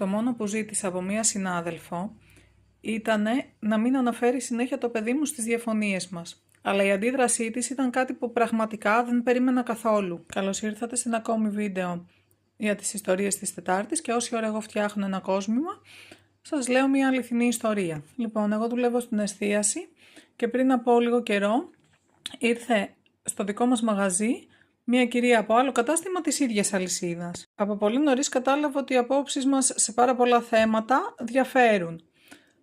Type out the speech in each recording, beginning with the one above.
Το μόνο που ζήτησα από μία συνάδελφο ήταν να μην αναφέρει συνέχεια το παιδί μου στις διαφωνίες μας. Αλλά η αντίδρασή της ήταν κάτι που πραγματικά δεν περίμενα καθόλου. Καλώς ήρθατε σε ένα ακόμη βίντεο για τις ιστορίες της Τετάρτης και όση ώρα εγώ φτιάχνω ένα κόσμημα, σας λέω μια αληθινή ιστορία. Λοιπόν, εγώ δουλεύω στην εστίαση και πριν από λίγο καιρό ήρθε στο δικό μας μαγαζί μια κυρία από άλλο κατάστημα της ίδιας αλυσίδας. Από πολύ νωρίς κατάλαβα ότι οι απόψεις μας σε πάρα πολλά θέματα διαφέρουν.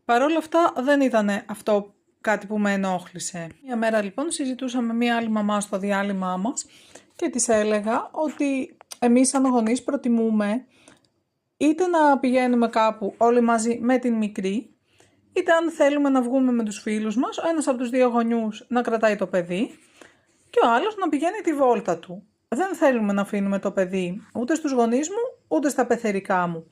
Παρ' όλα αυτά δεν ήταν αυτό κάτι που με ενόχλησε. Μια μέρα λοιπόν συζητούσαμε μια άλλη μαμά στο διάλειμμά μας και της έλεγα ότι εμείς σαν γονείς προτιμούμε είτε να πηγαίνουμε κάπου όλοι μαζί με την μικρή, είτε αν θέλουμε να βγούμε με τους φίλους μας, ο ένας από τους δύο γονιούς να κρατάει το παιδί και ο άλλος να πηγαίνει τη βόλτα του. Δεν θέλουμε να αφήνουμε το παιδί ούτε στους γονείς μου, ούτε στα πεθερικά μου.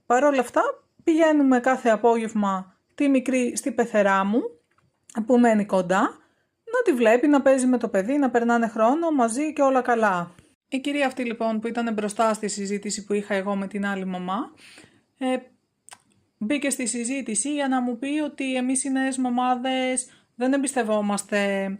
Παρ' όλα αυτά πηγαίνουμε κάθε απόγευμα τη μικρή στη πεθερά μου, που μένει κοντά, να τη βλέπει, να παίζει με το παιδί, να περνάνε χρόνο μαζί και όλα καλά. Η κυρία αυτή λοιπόν που ήταν μπροστά στη συζήτηση που είχα εγώ με την άλλη μαμά, μπήκε στη συζήτηση για να μου πει ότι εμείς οι νέες μαμάδες δεν εμπιστευόμαστε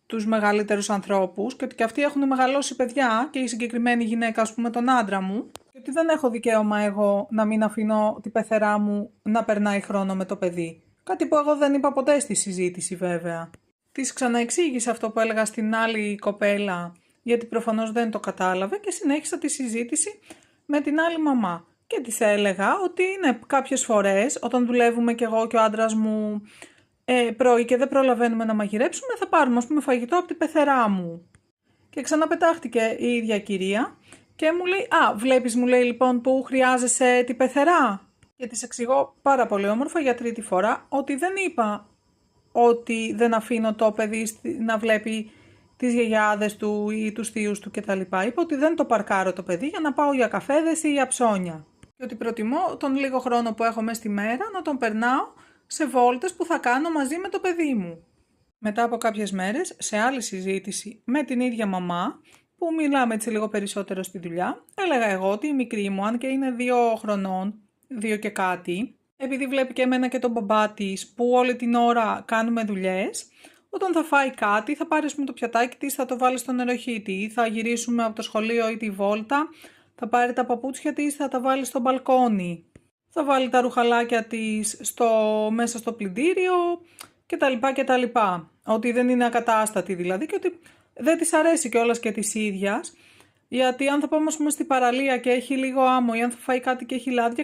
τους μεγαλύτερους ανθρώπους και ότι και αυτοί έχουν μεγαλώσει παιδιά και η συγκεκριμένη γυναίκα, ας πούμε, τον άντρα μου, και ότι δεν έχω δικαίωμα εγώ να μην αφήνω την πεθερά μου να περνάει χρόνο με το παιδί. Κάτι που εγώ δεν είπα ποτέ στη συζήτηση βέβαια. Της ξαναεξήγησα αυτό που έλεγα στην άλλη κοπέλα, γιατί προφανώς δεν το κατάλαβε, και συνέχισα τη συζήτηση με την άλλη μαμά. Και της έλεγα ότι είναι κάποιες φορές όταν δουλεύουμε κι εγώ και ο άντρας μου πρωί και δεν προλαβαίνουμε να μαγειρέψουμε, θα πάρουμε, ας πούμε, φαγητό από την πεθερά μου. Και ξαναπετάχτηκε η ίδια κυρία και μου λέει βλέπεις, μου λέει, λοιπόν, που χρειάζεσαι την πεθερά. Και της εξηγώ πάρα πολύ όμορφα για τρίτη φορά ότι δεν είπα ότι δεν αφήνω το παιδί να βλέπει τις γιαγιάδες του ή τους θείους του κτλ. Είπα ότι δεν το παρκάρω το παιδί για να πάω για καφέδες ή για ψώνια. Και ότι προτιμώ τον λίγο χρόνο που έχω μέσα στη μέρα να τον περνάω σε βόλτες που θα κάνω μαζί με το παιδί μου. Μετά από κάποιες μέρες, σε άλλη συζήτηση με την ίδια μαμά, που μιλάμε έτσι λίγο περισσότερο στη δουλειά, έλεγα εγώ ότι η μικρή μου, αν και είναι 2 χρονών, 2 και κάτι, επειδή βλέπει και εμένα και τον μπαμπά της που όλη την ώρα κάνουμε δουλειές, όταν θα φάει κάτι θα πάρει το πιατάκι της, θα το βάλει στο νεροχύτη, θα γυρίσουμε από το σχολείο ή τη βόλτα, θα πάρει τα παπούτσια της, θα τα βάλει στο μπαλκόνι, θα βάλει τα ρουχαλάκια της μέσα στο πλυντήριο κτλ. Ότι δεν είναι ακατάστατη δηλαδή και ότι δεν της αρέσει κιόλας και της ίδιας, γιατί αν θα πάμε, ας πούμε, στην παραλία και έχει λίγο άμμο ή αν θα φάει κάτι και έχει λάδια,